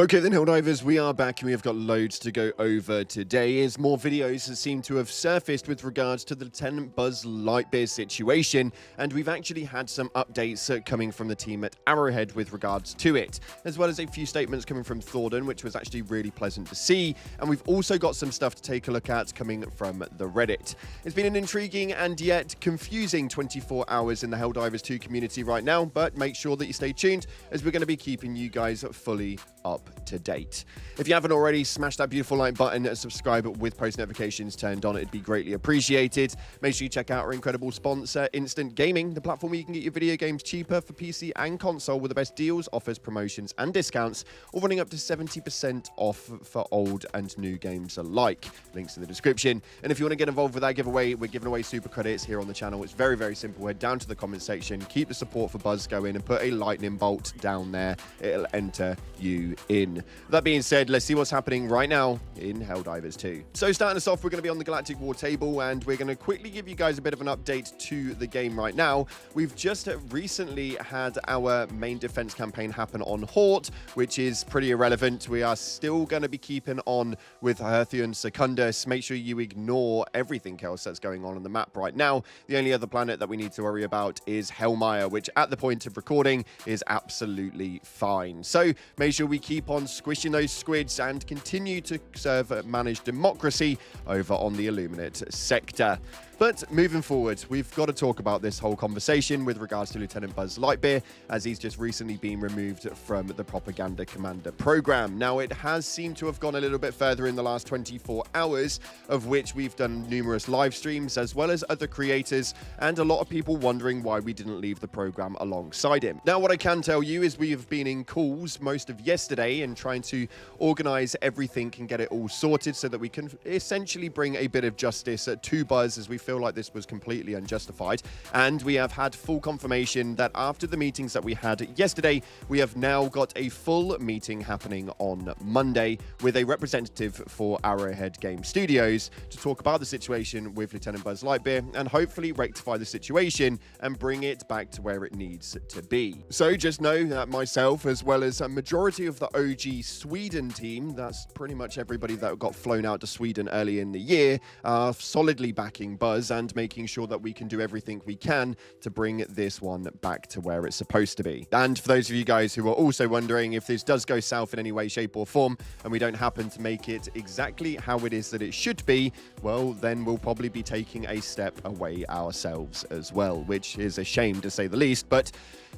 Okay then, Helldivers, we are back and we have got loads to go over today as more videos seem to have surfaced with regards to the Lieutenant Buzz Lightyear situation, and we've actually had some updates coming from the team at Arrowhead with regards to it, as well as a few statements coming from Thordan, which was actually really pleasant to see, and we've also got some stuff to take a look at coming from the Reddit. It's been an intriguing and yet confusing 24 hours in the Helldivers 2 community right now, but make sure that you stay tuned as we're going to be keeping you guys fully up to date. If you haven't already, smash that beautiful like button and subscribe with post notifications turned on. It'd be greatly appreciated. Make sure you check out our incredible sponsor, Instant Gaming, the platform where you can get your video games cheaper for PC and console with the best deals, offers, promotions, and discounts, all running up to 70% off for old and new games alike. Links in the description. And if you want to get involved with that giveaway, we're giving away super credits here on the channel. It's very, very simple. Head down to the comment section, keep the support for Buzz going, and put a lightning bolt down there. It'll enter you in. That being said, let's see what's happening right now in Helldivers 2. So starting us off, we're going to be on the Galactic War table, and we're going to quickly give you guys a bit of an update to the game right now. We've just recently had our main defense campaign happen on Hort, which is pretty irrelevant. We are still going to be keeping on with Herthian Secundus. Make sure you ignore everything else that's going on the map right now. The only other planet that we need to worry about is Hellmire, which at the point of recording is absolutely fine. So make sure we keep on squishing those squids and continue to serve managed democracy over on the Illuminate sector. But moving forward, we've got to talk about this whole conversation with regards to Lieutenant Buzz Lightyear, as he's just recently been removed from the Propaganda Commander program. Now, it has seemed to have gone a little bit further in the last 24 hours, of which we've done numerous live streams, as well as other creators, and a lot of people wondering why we didn't leave the program alongside him. Now, what I can tell you is we have been in calls most of yesterday and trying to organize everything and get it all sorted so that we can essentially bring a bit of justice to Buzz, as we feel like this was completely unjustified. And we have had full confirmation that after the meetings that we had yesterday, we have now got a full meeting happening on Monday with a representative for Arrowhead Game Studios to talk about the situation with Lieutenant Buzz Lightyear and hopefully rectify the situation and bring it back to where it needs to be. So just know that myself, as well as a majority of the OG Sweden team, that's pretty much everybody that got flown out to Sweden early in the year, are solidly backing Buzz and making sure that we can do everything we can to bring this one back to where it's supposed to be. And for those of you guys who are also wondering if this does go south in any way, shape, or form, and we don't happen to make it exactly how it is that it should be, well, then we'll probably be taking a step away ourselves as well, which is a shame to say the least, but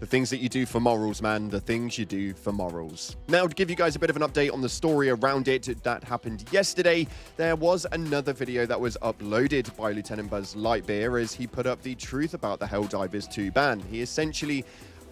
the things that you do for morals, man, the things you do for morals. Now, to give you guys a bit of an update on the story around it that happened yesterday, there was another video that was uploaded by Lieutenant Buzz Lightyear as he put up the truth about the Helldivers 2 ban. He essentially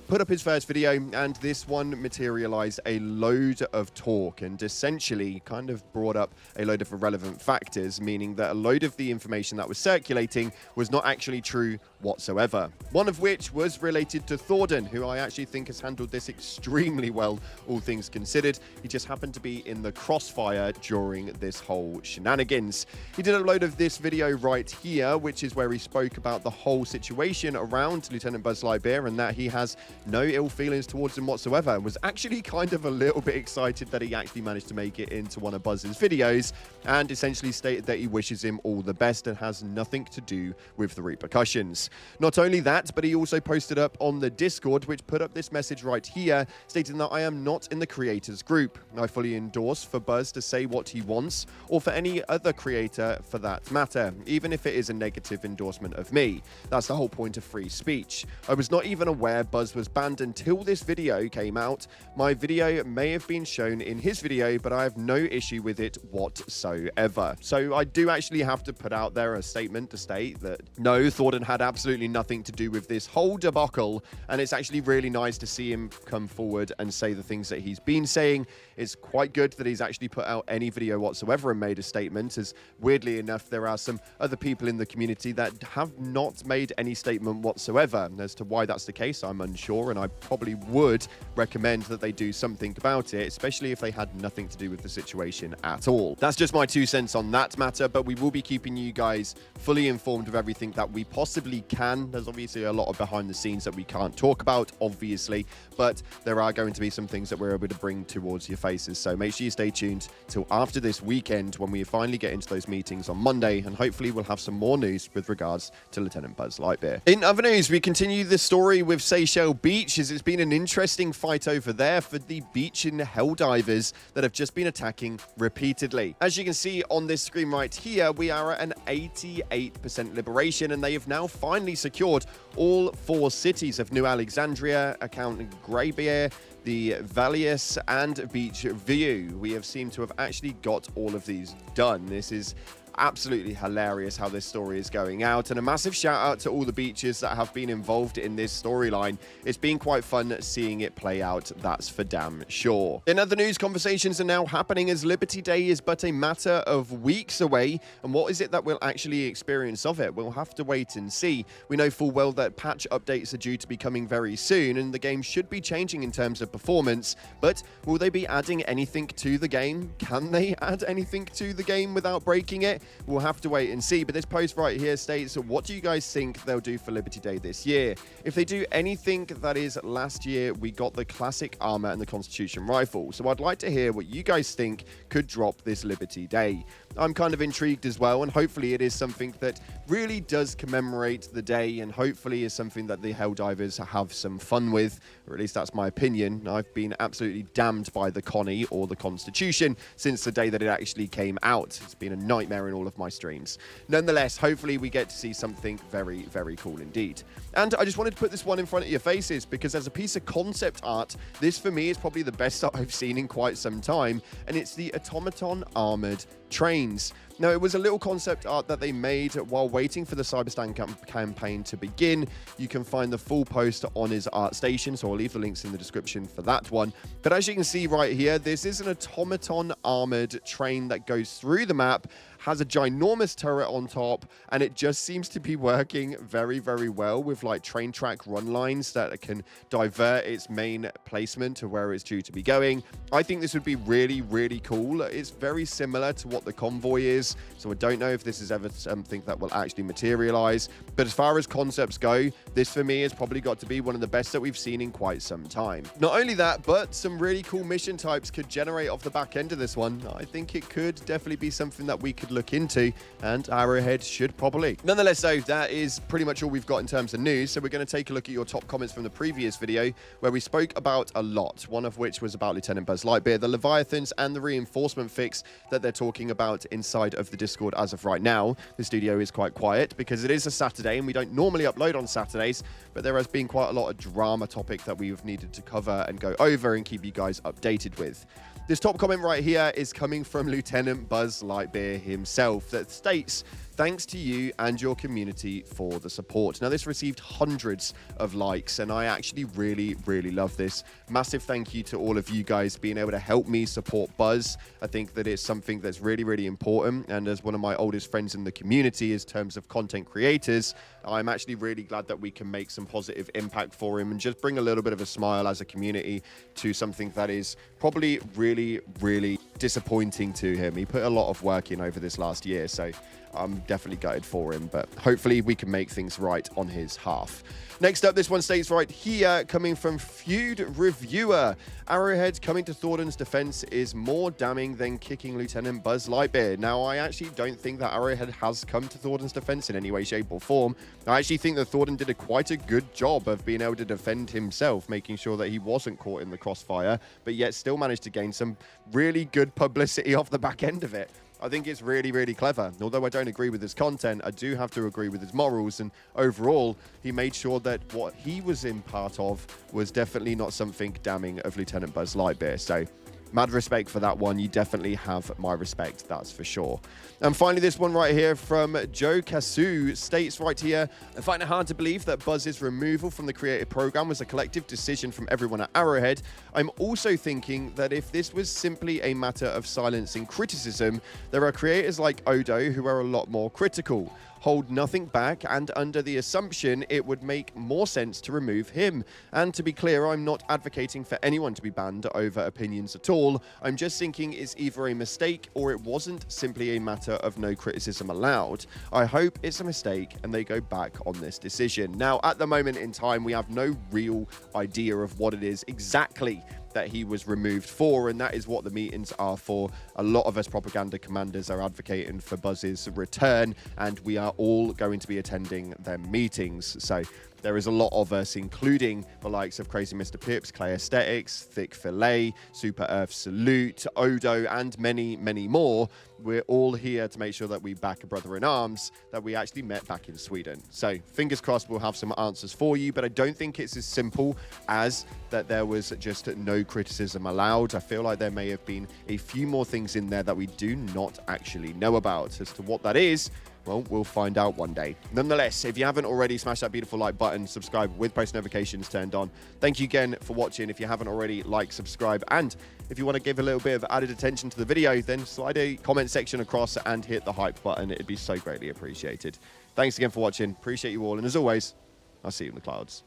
put up his first video, and this one materialized a load of talk and essentially kind of brought up a load of irrelevant factors, meaning that a load of the information that was circulating was not actually true whatsoever. One of which was related to Thordan, who I actually think has handled this extremely well, all things considered. He just happened to be in the crossfire during this whole shenanigans. He did a load of this video right here, which is where he spoke about the whole situation around Lieutenant Buzz Lightyear and that he has no ill feelings towards him whatsoever, and was actually kind of a little bit excited that he actually managed to make it into one of Buzz's videos, and essentially stated that he wishes him all the best and has nothing to do with the repercussions. Not only that, but he also posted up on the Discord, which put up this message right here, stating that I am not in the creators group. I fully endorse for Buzz to say what he wants, or for any other creator for that matter, even if it is a negative endorsement of me. That's the whole point of free speech. I was not even aware Buzz was banned until this video came out. My video may have been shown in his video, but I have no issue with it whatsoever. So I do actually have to put out there a statement to state that no, Thordan had absolutely nothing to do with this whole debacle, and it's actually really nice to see him come forward and say the things that he's been saying. It's quite good that he's actually put out any video whatsoever and made a statement, as weirdly enough there are some other people in the community that have not made any statement whatsoever. As to why that's the case, I'm unsure, and I probably would recommend that they do something about it, especially if they had nothing to do with the situation at all. That's just my 2 cents on that matter, but we will be keeping you guys fully informed of everything that we possibly can. There's obviously a lot of behind the scenes that we can't talk about, obviously, but there are going to be some things that we're able to bring towards your faces. So make sure you stay tuned till after this weekend when we finally get into those meetings on Monday, and hopefully we'll have some more news with regards to Lieutenant Buzz Lightyear. In other news, we continue the story with Seychelles Beach, as it's been an interesting fight over there for the beach in Helldivers that have just been attacking repeatedly. As you can see on this screen right here, we are at an 88% liberation, and they have now finally secured all 4 cities of New Alexandria, accounting Greybeer, the Valius, and Beach View. We have seemed to have actually got all of these done. This is absolutely hilarious how this story is going out, and a massive shout out to all the beaches that have been involved in this storyline. It's been quite fun seeing it play out, that's for damn sure. In other news, conversations are now happening as Liberty Day is but a matter of weeks away, and what is it that we'll actually experience of it? We'll have to wait and see. We know full well that patch updates are due to be coming very soon, and the game should be changing in terms of performance, but will they be adding anything to the game? Can they add anything to the game without breaking it? We'll have to wait and see, but this post right here states, what do you guys think they'll do for Liberty Day this year? If they do anything that is last year, we got the classic armor and the Constitution rifle. So I'd like to hear what you guys think could drop this Liberty Day. I'm kind of intrigued as well, and hopefully it is something that really does commemorate the day, and hopefully is something that the Helldivers have some fun with, or at least that's my opinion. I've been absolutely damned by the Connie or the Constitution since the day that it actually came out. It's been a nightmare in all of my streams. Nonetheless, hopefully we get to see something very, very cool indeed. And I just wanted to put this one in front of your faces because as a piece of concept art, this for me is probably the best that I've seen in quite some time, and it's the Automaton armoured trains. Now, it was a little concept art that they made while waiting for the Cyberstan campaign to begin. You can find the full post on his art station, so I'll leave the links in the description for that one. But as you can see right here, this is an Automaton armoured train that goes through the map, has a ginormous turret on top, and it just seems to be working very, very well with like train track run lines that can divert its main placement to where it's due to be going. I think this would be really, really cool. It's very similar to what the convoy is, so I don't know if this is ever something that will actually materialize. But as far as concepts go, this for me has probably got to be one of the best that we've seen in quite some time. Not only that, but some really cool mission types could generate off the back end of this one. I think it could definitely be something that we could look into, and Arrowhead should probably. Nonetheless though, that is pretty much all we've got in terms of news, so we're going to take a look at your top comments from the previous video where we spoke about a lot, one of which was about Lieutenant Buzz Lightyear, the Leviathans, and the reinforcement fix that they're talking about inside of the Discord as of right now. The studio is quite quiet because it is a Saturday and we don't normally upload on Saturdays, but there has been quite a lot of drama topic that we've needed to cover and go over and keep you guys updated with. This top comment right here is coming from Lieutenant Buzz Lightyear himself that states, "Thanks to you and your community for the support." Now, this received hundreds of likes, and I actually really, really love this. Massive thank you to all of you guys being able to help me support Buzz. I think that it's something that's really, really important, and as one of my oldest friends in the community in terms of content creators, I'm actually really glad that we can make some positive impact for him and just bring a little bit of a smile as a community to something that is probably really, really disappointing to him. He put a lot of work in over this last year, so I'm definitely gutted for him, but hopefully we can make things right on his half. Next up, this one states right here, coming from Feud Reviewer, Arrowhead coming to Thordan's defense is more damning than kicking Lieutenant Buzz Lightyear. Now, I actually don't think that Arrowhead has come to Thordan's defense in any way, shape, or form. I actually think that Thordan did quite a good job of being able to defend himself, making sure that he wasn't caught in the crossfire, but yet still managed to gain some really good publicity off the back end of it. I think it's really, really clever. Although I don't agree with his content, I do have to agree with his morals, and overall, he made sure that what he was in part of was definitely not something damning of Lieutenant Buzz Lightyear. So, mad respect for that one. You definitely have my respect, that's for sure. And finally, this one right here from Joe Kasu states right here, "I find it hard to believe that Buzz's removal from the creative program was a collective decision from everyone at Arrowhead. I'm also thinking that if this was simply a matter of silencing criticism, there are creators like Odo who are a lot more critical. Hold nothing back, and under the assumption it would make more sense to remove him. And to be clear, I'm not advocating for anyone to be banned over opinions at all. I'm just thinking it's either a mistake or it wasn't simply a matter of no criticism allowed. I hope it's a mistake and they go back on this decision." Now, at the moment in time, we have no real idea of what it is exactly that he was removed for, and that is what the meetings are for. A lot of us propaganda commanders are advocating for Buzz's return, and we are all going to be attending their meetings. So there is a lot of us, including the likes of Crazy Mr. Pips, Clay Aesthetics, Thick Fillet, Super Earth Salute, Odo, and many, many more. We're all here to make sure that we back a brother in arms that we actually met back in Sweden. So fingers crossed we'll have some answers for you, but I don't think it's as simple as that there was just no criticism allowed. I feel like there may have been a few more things in there that we do not actually know about. As to what that is, well, we'll find out one day. Nonetheless, if you haven't already, smash that beautiful like button, subscribe with post notifications turned on. Thank you again for watching. If you haven't already, like, subscribe, and if you want to give a little bit of added attention to the video, then slide a comment section across and hit the hype button. It'd be so greatly appreciated. Thanks again for watching. Appreciate you all, and as always, I'll see you in the clouds.